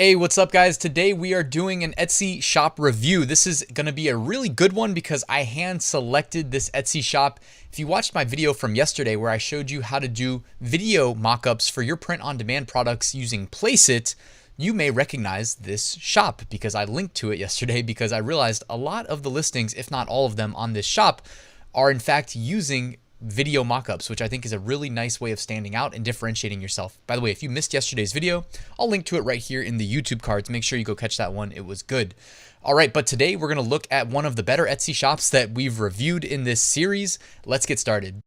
Hey, what's up guys? Today we are doing an Etsy shop review. This is going to be a really good one because I hand selected this Etsy shop. If you watched my video from yesterday where I showed you how to do video mockups for your print-on-demand products using Placeit, you may recognize this shop because I linked to it yesterday because I realized a lot of the listings, if not all of them on this shop, are in fact using video mockups, which I think is a really nice way of standing out and differentiating yourself. By the way, if you missed yesterday's video, I'll link to it right here in the YouTube cards. Make sure you go catch that one. It was good. All right, but today we're going to look at one of the better Etsy shops that we've reviewed in this series. Let's get started.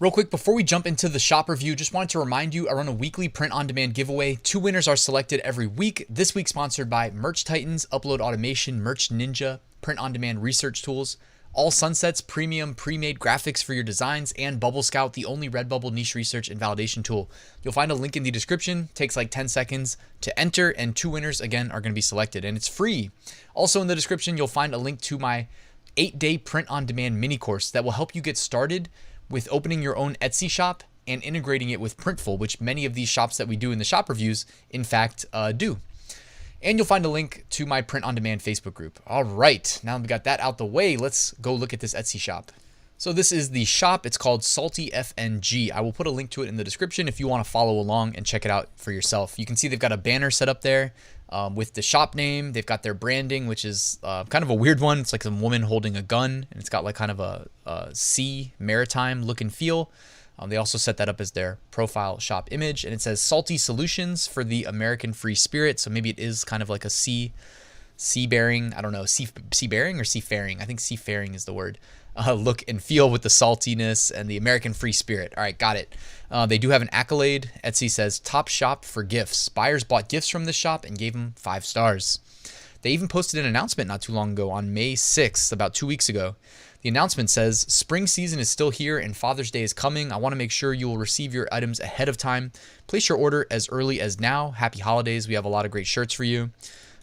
Real quick, before we jump into the shop review, just wanted to remind you I run a weekly print-on-demand giveaway. 2 winners are selected every week. This week sponsored by Merch Titans, Upload Automation, Merch Ninja, print-on-demand research tools, All Sunsets premium pre-made graphics for your designs, and Bubble Scout, the only Redbubble niche research and validation tool. You'll find a link in the description. Takes like 10 seconds to enter, and 2 winners again are going to be selected, and it's free. Also in the description, you'll find a link to my 8-day print-on-demand mini course that will help you get started with opening your own Etsy shop and integrating it with Printful, which many of these shops that we do in the shop reviews, in fact, do. And you'll find a link to my print-on-demand Facebook group. All right, now we got that out the way, let's go look at this Etsy shop. So this is the shop. It's called Salty FNG. I will put a link to it in the description if you want to follow along and check it out for yourself. You can see they've got a banner set up there with the shop name. They've got their branding, which is kind of a weird one. It's like some woman holding a gun, and it's got like kind of a sea maritime look and feel. They also set that up as their profile shop image, and it says Salty Solutions for the American Free Spirit. So maybe it is kind of like a seabearing, I don't know, seabearing or seafaring. I think seafaring is the word. Look and feel with the saltiness and the American Free Spirit. All right, got it. They do have an accolade. Etsy says top shop for gifts. Buyers bought gifts from this shop and gave them 5 stars. They even posted an announcement not too long ago on May 6th, about 2 weeks ago. The announcement says, spring season is still here and Father's Day is coming. I want to make sure you will receive your items ahead of time. Place your order as early as now. Happy holidays. We have a lot of great shirts for you.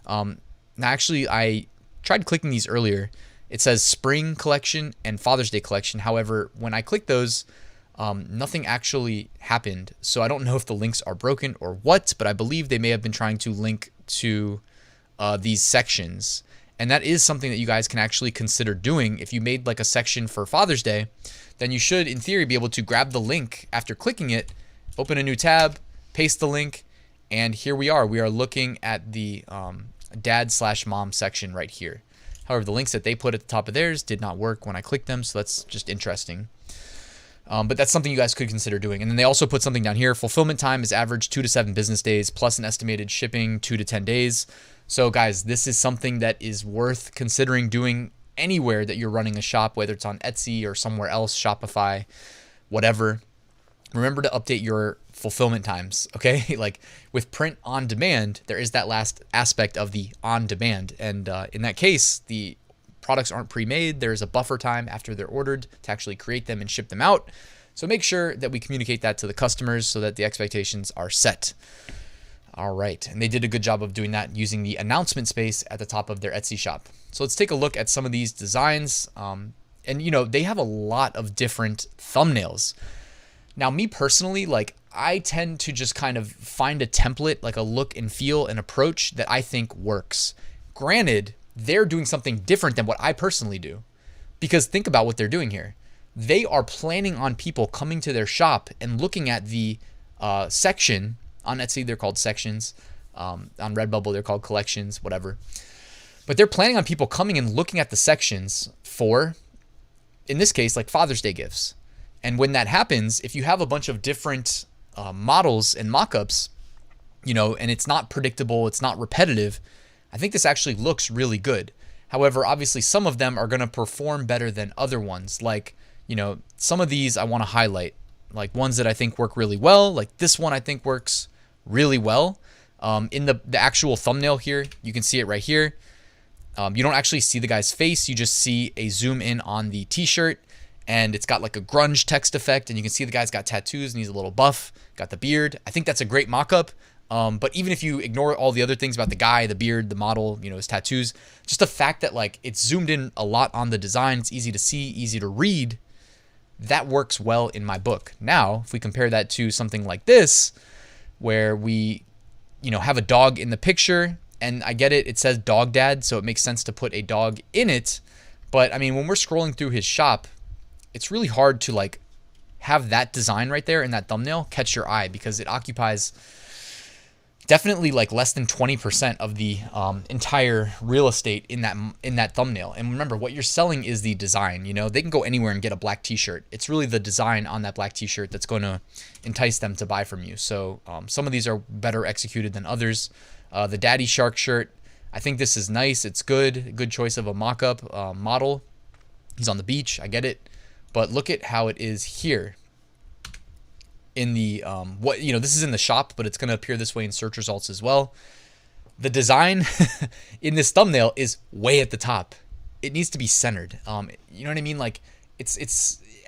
Now, actually, I tried clicking these earlier. It says spring collection and Father's Day collection. However, when I clicked those, nothing actually happened. So I don't know if the links are broken or what, but I believe they may have been trying to link to these sections. And that is something that you guys can actually consider doing. If you made like a section for Father's Day, then you should, in theory, be able to grab the link after clicking it, open a new tab, paste the link, and here we are. We are looking at the dad/mom section right here. However, the links that they put at the top of theirs did not work when I clicked them, so that's just interesting. But that's something you guys could consider doing. And then they also put something down here. Fulfillment time is average 2 to 7 business days, plus an estimated shipping 2 to 10 days. So guys, this is something that is worth considering doing anywhere that you're running a shop, whether it's on Etsy or somewhere else, Shopify, whatever. Remember to update your fulfillment times, okay? Like with print on demand, there is that last aspect of the on demand. And in that case, the products aren't pre-made. There's a buffer time after they're ordered to actually create them and ship them out. So make sure that we communicate that to the customers so that the expectations are set. All right, and they did a good job of doing that using the announcement space at the top of their Etsy shop. So let's take a look at some of these designs. And you know, they have a lot of different thumbnails. Now, me personally, like I tend to just kind of find a template, like a look and feel and approach that I think works. Granted, they're doing something different than what I personally do, because think about what they're doing here. They are planning on people coming to their shop and looking at the section. On Etsy, they're called sections. On Redbubble, they're called collections, whatever. But they're planning on people coming and looking at the sections for, in this case, like Father's Day gifts. And when that happens, if you have a bunch of different models and mockups, you know, and it's not predictable, it's not repetitive, I think this actually looks really good. However, obviously, some of them are going to perform better than other ones. Like, you know, some of these I want to highlight. Like ones that I think work really well. Like this one I think works really well. In the actual thumbnail here, you can see it right here. You don't actually see the guy's face. You just see a zoom in on the t-shirt, and it's got like a grunge text effect, and you can see the guy's got tattoos and he's a little buff, got the beard. I think that's a great mock-up. But even if you ignore all the other things about the guy, the beard, the model, you know, his tattoos, just the fact that like it's zoomed in a lot on the design, it's easy to see, easy to read, that works well in my book. Now, if we compare that to something like this, where we, have a dog in the picture, and I get it. It says dog dad, so it makes sense to put a dog in it. But I mean, when we're scrolling through his shop, it's really hard to like have that design right there in that thumbnail catch your eye, because it occupies definitely like less than 20% of the entire real estate in that thumbnail. And remember, what you're selling is the design. They can go anywhere and get a black t-shirt. It's really the design on that black t-shirt that's going to entice them to buy from you. So some of these are better executed than others. The Daddy Shark shirt, I think this is nice. It's good choice of a mock-up model. He's on the beach, I get it, but look at how it is here in the this is in the shop, but it's going to appear this way in search results as well. The design in this thumbnail is way at the top. It needs to be centered. You know what I mean? Like it's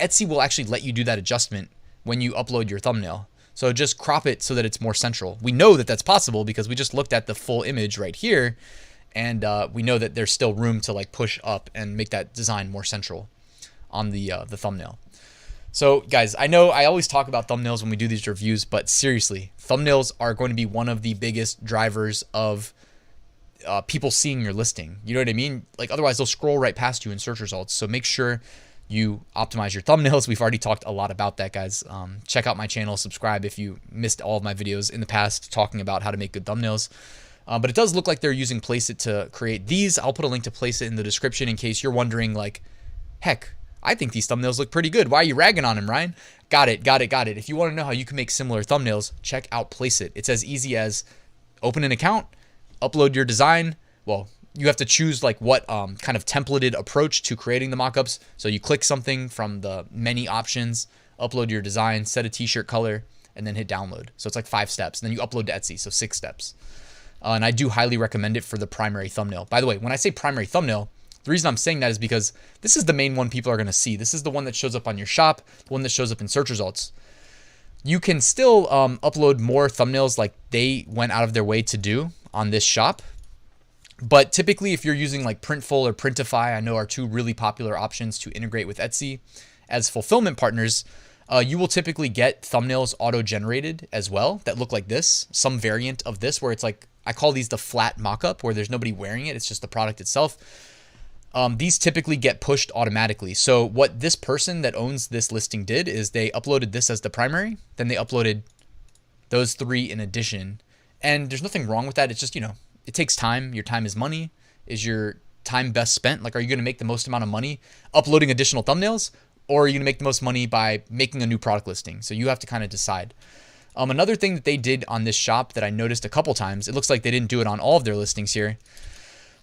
Etsy will actually let you do that adjustment when you upload your thumbnail. So just crop it so that it's more central. We know that that's possible because we just looked at the full image right here, and we know that there's still room to like push up and make that design more central on the thumbnail. So guys, I know I always talk about thumbnails when we do these reviews, but seriously, thumbnails are going to be one of the biggest drivers of people seeing your listing. You know what I mean? Like otherwise they'll scroll right past you in search results. So make sure you optimize your thumbnails. We've already talked a lot about that, guys. Check out my channel, subscribe if you missed all of my videos in the past talking about how to make good thumbnails. But it does look like they're using Placeit to create these. I'll put a link to Placeit in the description in case you're wondering like, heck, I think these thumbnails look pretty good. Why are you ragging on him, Ryan? Got it. If you want to know how you can make similar thumbnails, check out Placeit. It's as easy as open an account, upload your design. Well, you have to choose like what kind of templated approach to creating the mockups. So you click something from the many options, upload your design, set a t-shirt color, and then hit download. So it's like 5 steps. And then you upload to Etsy, so 6 steps. And I do highly recommend it for the primary thumbnail. By the way, when I say primary thumbnail, the reason I'm saying that is because this is the main one people are going to see. This is the one that shows up on your shop, the one that shows up in search results. You can still upload more thumbnails like they went out of their way to do on this shop. But typically, if you're using like Printful or Printify, I know are 2 really popular options to integrate with Etsy as fulfillment partners, you will typically get thumbnails auto-generated as well that look like this, some variant of this where it's like, I call these the flat mock-up where there's nobody wearing it. It's just the product itself. These typically get pushed automatically. So what this person that owns this listing did is they uploaded this as the primary, then they uploaded those 3 in addition. And there's nothing wrong with that. It's just, it takes time. Your time is money. Is your time best spent? Like, are you going to make the most amount of money uploading additional thumbnails, or are you going to make the most money by making a new product listing? So you have to kind of decide. Another thing that they did on this shop that I noticed a couple times, it looks like they didn't do it on all of their listings here,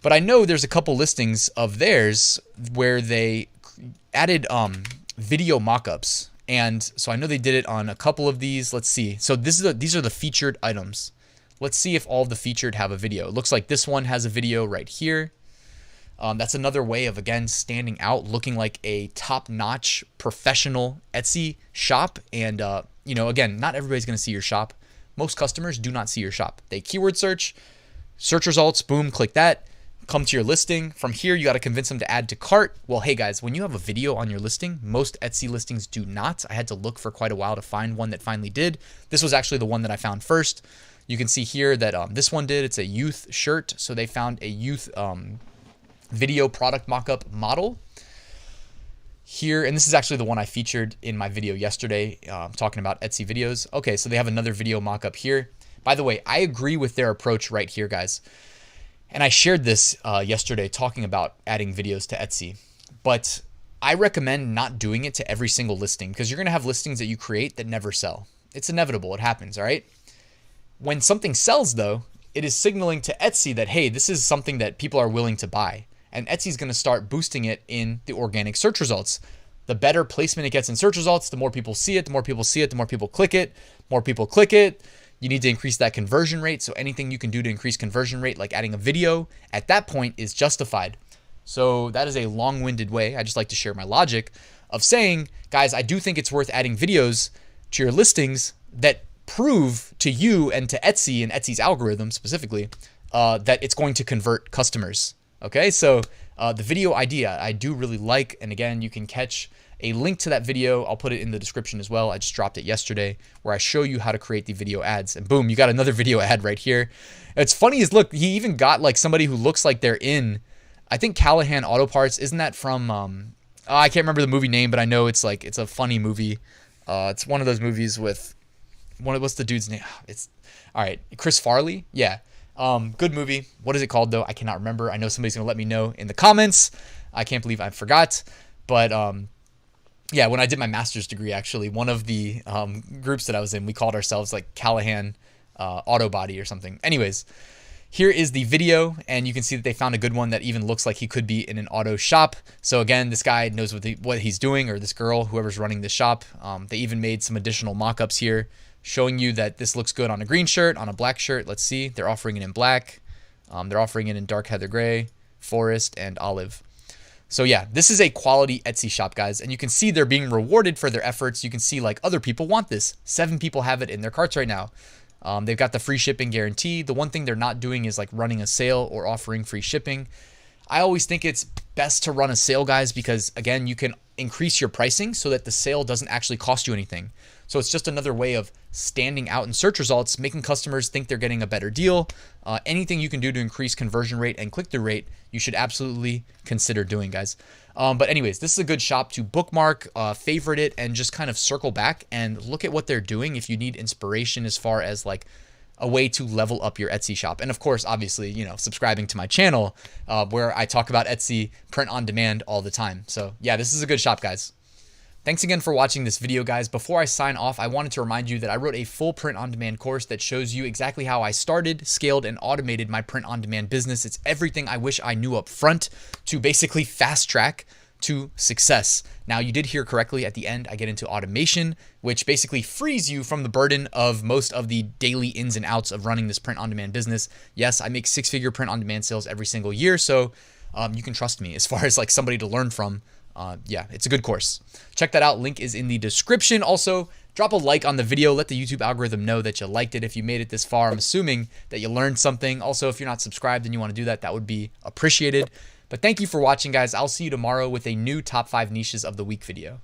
but I know there's a couple listings of theirs where they added video mockups. And so I know they did it on a couple of these. Let's see. So these are the featured items. Let's see if all of the featured have a video. It looks like this one has a video right here. That's another way of, again, standing out, looking like a top-notch professional Etsy shop. And, again, not everybody's going to see your shop. Most customers do not see your shop. They keyword search results, boom, click that. Come to your listing. From here, you got to convince them to add to cart. Well, hey guys, when you have a video on your listing, most Etsy listings do not. I had to look for quite a while to find one that finally did. This was actually the one that I found first. You can see here that this one did. It's a youth shirt. So they found a youth video product mockup model here. And this is actually the one I featured in my video yesterday, talking about Etsy videos. Okay, so they have another video mockup here. By the way, I agree with their approach right here, guys. And I shared this yesterday talking about adding videos to Etsy, but I recommend not doing it to every single listing because you're going to have listings that you create that never sell. It's inevitable. It happens. All right. When something sells though, it is signaling to Etsy that, hey, this is something that people are willing to buy. And Etsy's going to start boosting it in the organic search results. The better placement it gets in search results, the more people see it, the more people see it, the more people click it, more people click it. You need to increase that conversion rate. So anything you can do to increase conversion rate, like adding a video at that point, is justified. So that is a long-winded way. I just like to share my logic of saying, guys, I do think it's worth adding videos to your listings that prove to you and to Etsy and Etsy's algorithm specifically that it's going to convert customers. Okay, so the video idea I do really like. And again, you can catch a link to that video. I'll put it in the description as well. I just dropped it yesterday where I show you how to create the video ads. And boom, you got another video ad right here. It's funny is, look, he even got like somebody who looks like they're in, I think Callahan Auto Parts. Isn't that from, I can't remember the movie name, but I know it's like, it's a funny movie. It's one of those movies with, what's the dude's name? It's, all right, Chris Farley. Yeah. Good movie. What is it called though? I cannot remember. I know somebody's going to let me know in the comments. I can't believe I forgot. But yeah, when I did my master's degree, actually, one of the groups that I was in, we called ourselves like Callahan Auto Body or something. Anyways, here is the video, and you can see that they found a good one that even looks like he could be in an auto shop. So again, this guy knows what he's doing, or this girl, whoever's running this shop. They even made some additional mock-ups here, showing you that this looks good on a green shirt, on a black shirt. Let's see. They're offering it in black. They're offering it in dark heather gray, forest, and olive. So yeah, this is a quality Etsy shop, guys. And you can see they're being rewarded for their efforts. You can see like other people want this. 7 people have it in their carts right now. They've got the free shipping guarantee. The one thing they're not doing is like running a sale or offering free shipping. I always think it's best to run a sale, guys, because again, you can increase your pricing so that the sale doesn't actually cost you anything. So it's just another way of standing out in search results, making customers think they're getting a better deal. Anything you can do to increase conversion rate and click-through rate, you should absolutely consider doing, guys. But anyways, this is a good shop to bookmark, favorite it, and just kind of circle back and look at what they're doing if you need inspiration as far as like a way to level up your Etsy shop. And of course, obviously, you know, subscribing to my channel where I talk about Etsy print on demand all the time. So yeah, this is a good shop, guys. Thanks again for watching this video, guys. Before I sign off, I wanted to remind you that I wrote a full print-on-demand course that shows you exactly how I started, scaled, and automated my print-on-demand business. It's everything I wish I knew up front to basically fast track to success. Now, you did hear correctly. At the end, I get into automation, which basically frees you from the burden of most of the daily ins and outs of running this print-on-demand business. Yes, I make 6-figure print-on-demand sales every single year, so you can trust me as far as like somebody to learn from. Yeah, it's a good course. Check that out. Link is in the description. Also, drop a like on the video. Let the YouTube algorithm know that you liked it. If you made it this far, I'm assuming that you learned something. Also, if you're not subscribed and you want to do that, that would be appreciated. But thank you for watching, guys. I'll see you tomorrow with a new top 5 niches of the week video.